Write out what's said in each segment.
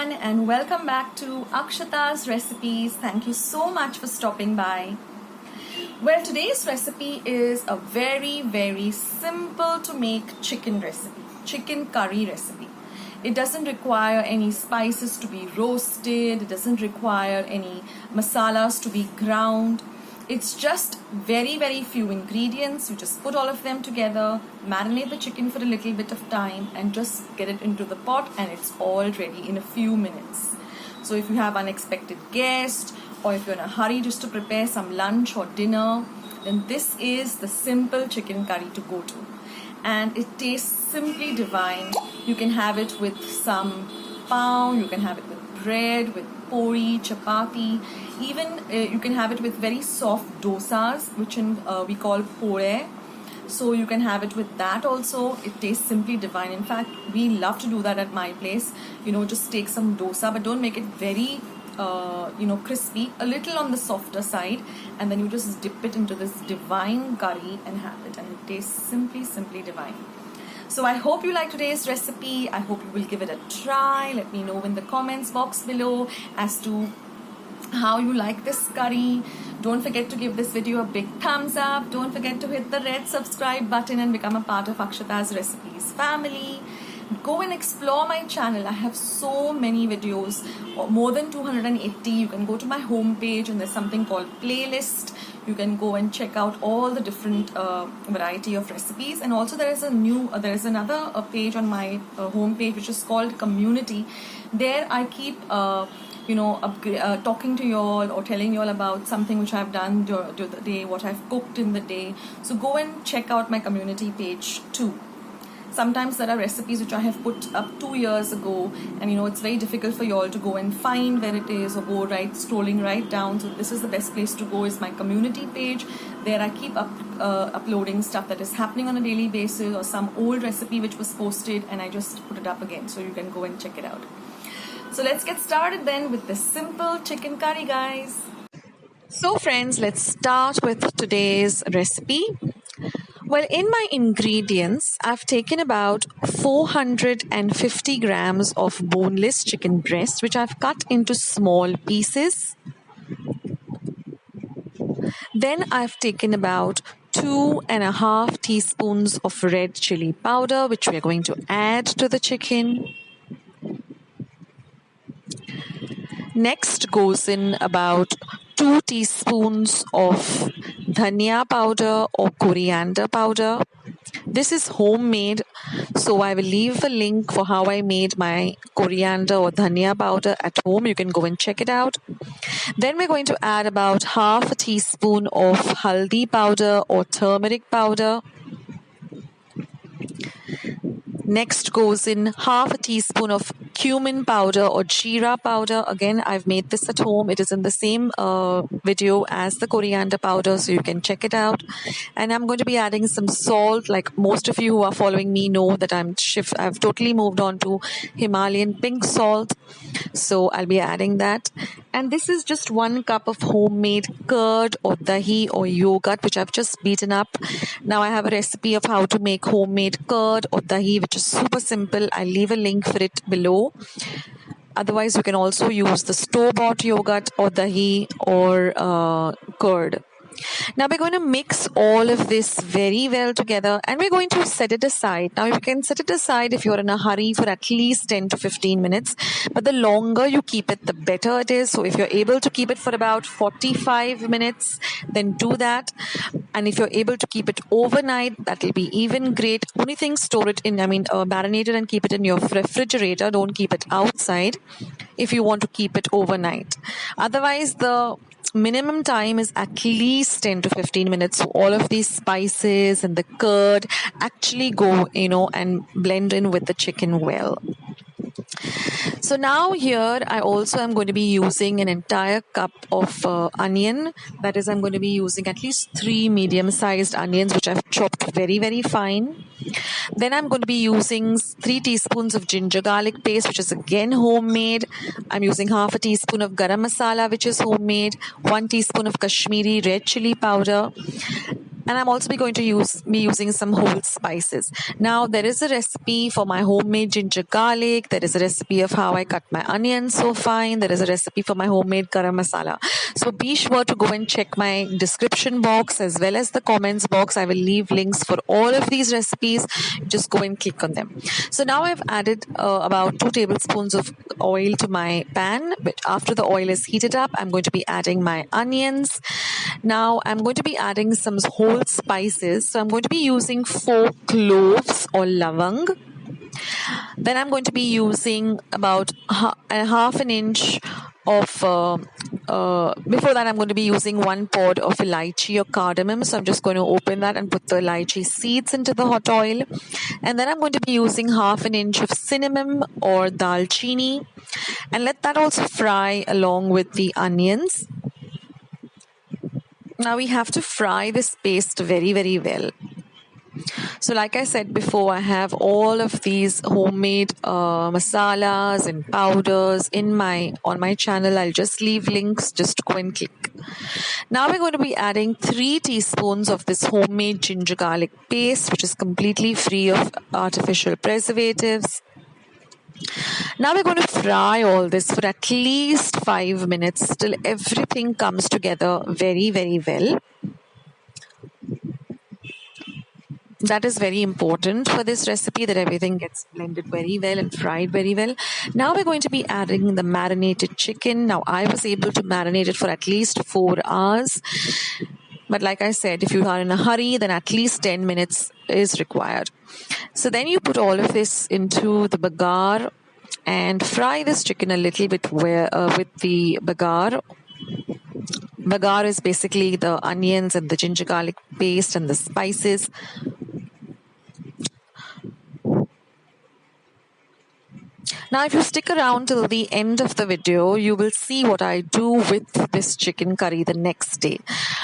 everyone, and welcome back to Akshata's Recipes. Thank you so much for stopping by. Well, today's recipe is a very simple to make chicken recipe, chicken curry recipe. It doesn't require any spices to be roasted, it doesn't require any masalas to be ground. It's just very few ingredients. You just put all of them together, marinate the chicken for a little bit of time, and just get it into the pot, and it's all ready in a few minutes. So if you have unexpected guests, or if you're in a hurry just to prepare some lunch or dinner, then this is the simple chicken curry to go to. And it tastes simply divine. You can have it with some pav, you can have it with bread, with puri, chapati, even you can have it with very soft dosas, which we call pore. So you can have it with that also. It tastes simply divine. In fact, we love to do that at my place. Just take some dosa, but don't make it very crispy, a little on the softer side, and then you just dip it into this divine curry and have it, and it tastes simply divine. So I hope you like today's recipe. I hope you will give it a try. Let me know in the comments box below as to how you like this curry. Don't forget to give this video a big thumbs up. Don't forget to hit the red subscribe button and become a part of Akshata's Recipes family. Go and explore my channel. I have so many videos, more than 280. You can go to my homepage and there's something called playlist. You can go and check out all the different variety of recipes, and also there is another page on my homepage which is called community. There I keep talking to you all or telling you all about something which I've done during the day, what I've cooked in the day. So go and check out my community page too. Sometimes there are recipes which I have put up 2 years ago, and it's very difficult for you all to go and find where it is or go scrolling right down. So this is the best place to go, is my community page. There I keep uploading stuff that is happening on a daily basis, or some old recipe which was posted and I just put it up again, so you can go and check it out. So let's get started then with this simple chicken curry, guys. So friends, let's start with today's recipe. Well, in my ingredients, I've taken about 450 grams of boneless chicken breast, which I've cut into small pieces. Then I've taken about 2.5 teaspoons of red chili powder, which we're going to add to the chicken. Next goes in about 2 teaspoons of dhania powder or coriander powder. This is homemade, so I will leave a link for how I made my coriander or dhania powder at home. You can go and check it out. Then we're going to add about half a teaspoon of haldi powder or turmeric powder. Next goes in half a teaspoon of cumin powder or jeera powder. Again, I've made this at home. It is in the same video as the coriander powder, so you can check it out. And I'm going to be adding some salt. Like most of you who are following me know that I've totally moved on to Himalayan pink salt, so I'll be adding that. And this is just 1 cup of homemade curd or dahi or yogurt, which I've just beaten up. Now I have a recipe of how to make homemade curd or dahi, which is super simple. I'll leave a link for it below. Otherwise, you can also use the store-bought yogurt or dahi or curd. Now we're going to mix all of this very well together, and we're going to set it aside. Now you can set it aside if you're in a hurry for at least 10 to 15 minutes, but the longer you keep it, the better it is. So if you're able to keep it for about 45 minutes, then do that. And if you're able to keep it overnight, that will be even great. Only thing, store it in, marinate it and keep it in your refrigerator. Don't keep it outside if you want to keep it overnight. Otherwise, the minimum time is at least 10 to 15 minutes, so all of these spices and the curd actually go and blend in with the chicken well. So now here I also am going to be using an entire cup of onion. That is, I'm going to be using at least 3 medium-sized onions, which I've chopped very fine. Then I'm going to be using 3 teaspoons of ginger garlic paste, which is again homemade. I'm using half a teaspoon of garam masala, which is homemade, 1 teaspoon of Kashmiri red chili powder. and I'm also going to be using some whole spices. Now there is a recipe for my homemade ginger garlic. There is a recipe of how I cut my onions so fine. There is a recipe for my homemade garam masala. So be sure to go and check my description box as well as the comments box. I will leave links for all of these recipes. Just go and click on them. So now I've added about 2 tablespoons of oil to my pan. But after the oil is heated up, I'm going to be adding my onions. Now I'm going to be adding some whole spices. So I'm going to be using 4 cloves or lavang. Then I'm going to be using about half an inch of before that I'm going to be using 1 pod of elaichi or cardamom. So I'm just going to open that and put the elaichi seeds into the hot oil. And then I'm going to be using half an inch of cinnamon or dalchini, and let that also fry along with the onions. Now we have to fry this paste very, very well. So like I said before, I have all of these homemade masalas and powders on my channel. I'll just leave links, just go and click. Now we're going to be adding 3 teaspoons of this homemade ginger garlic paste, which is completely free of artificial preservatives. Now we're going to fry all this for at least 5 minutes till everything comes together very, very well. That is very important for this recipe, that everything gets blended very well and fried very well. Now we're going to be adding the marinated chicken. Now I was able to marinate it for at least 4 hours. But like I said, if you are in a hurry, then at least 10 minutes is required. So then you put all of this into the bagar and fry this chicken a little bit with the bagar. Bagar is basically the onions and the ginger garlic paste and the spices. Now, if you stick around till the end of the video, you will see what I do with this chicken curry the next day.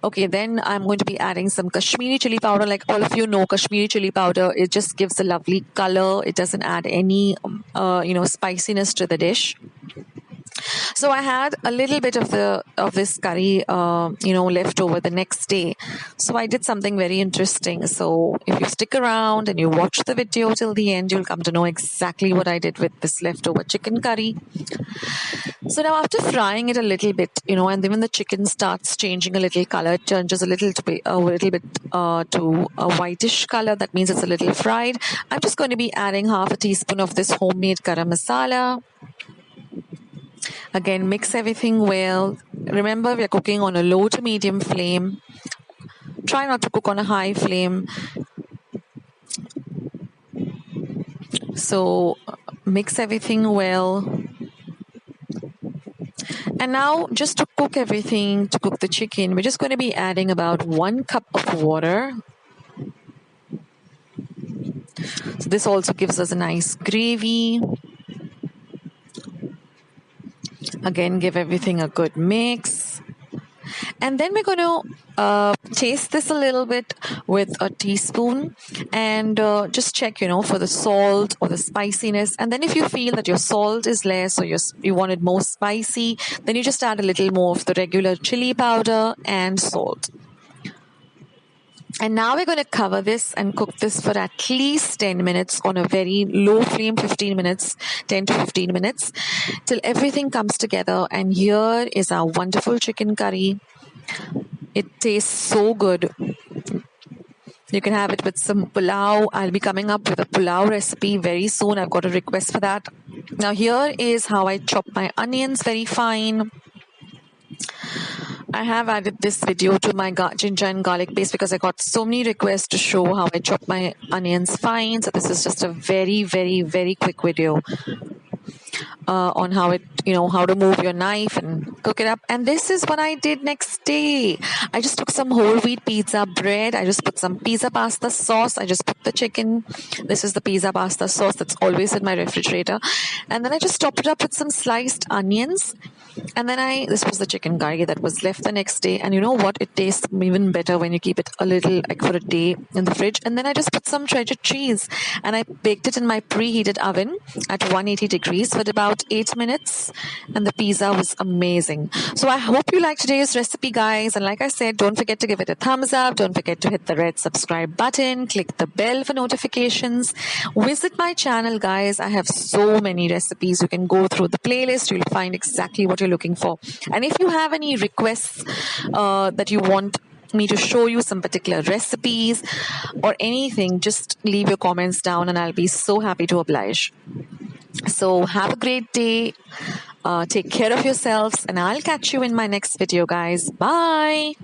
Okay, then I'm going to be adding some Kashmiri chili powder. Like all of you know, Kashmiri chili powder, it just gives a lovely color. It doesn't add any, spiciness to the dish. So I had a little bit of this curry, left over the next day. So I did something very interesting. So if you stick around and you watch the video till the end, you'll come to know exactly what I did with this leftover chicken curry. So now after frying it a little bit, and then when the chicken starts changing a little color, it changes a little bit to a whitish color. That means it's a little fried. I'm just going to be adding half a teaspoon of this homemade garam masala. Again, mix everything well. Remember, we're cooking on a low to medium flame. Try not to cook on a high flame. So, mix everything well. And now, just to cook the chicken, we're just going to be adding about 1 cup of water. So, this also gives us a nice gravy. Again, give everything a good mix. And then we're going to taste this a little bit with a teaspoon and just check, for the salt or the spiciness. And then if you feel that your salt is less or you want it more spicy, then you just add a little more of the regular chili powder and salt. And now we're going to cover this and cook this for at least 10 minutes on a very low flame, 10 to 15 minutes, till everything comes together. And here is our wonderful chicken curry. It tastes so good. You can have it with some pulao. I'll be coming up with a pulao recipe very soon. I've got a request for that. Now here is how I chop my onions very fine. I have added this video to my ginger and garlic paste because I got so many requests to show how I chop my onions fine. So this is just a very, very, very quick video on how to move your knife and cook it up. And this is what I did next day. I just took some whole wheat pizza bread. I just put some pizza pasta sauce. I just put the chicken. This is the pizza pasta sauce that's always in my refrigerator. And then I just topped it up with some sliced onions. And then this was the chicken curry that was left the next day. And you know what? It tastes even better when you keep it a little, like for a day in the fridge. And then I just put some shredded cheese and I baked it in my preheated oven at 180 degrees for about 8 minutes. And the pizza was amazing. So I hope you liked today's recipe, guys. And like I said, don't forget to give it a thumbs up. Don't forget to hit the red subscribe button. Click the bell for notifications. Visit my channel, guys. I have so many recipes. You can go through the playlist. You'll find exactly what you're looking for. And if you have any requests that you want me to show you some particular recipes or anything, just leave your comments down and I'll be so happy to oblige. So have a great day. Take care of yourselves and I'll catch you in my next video, guys. Bye.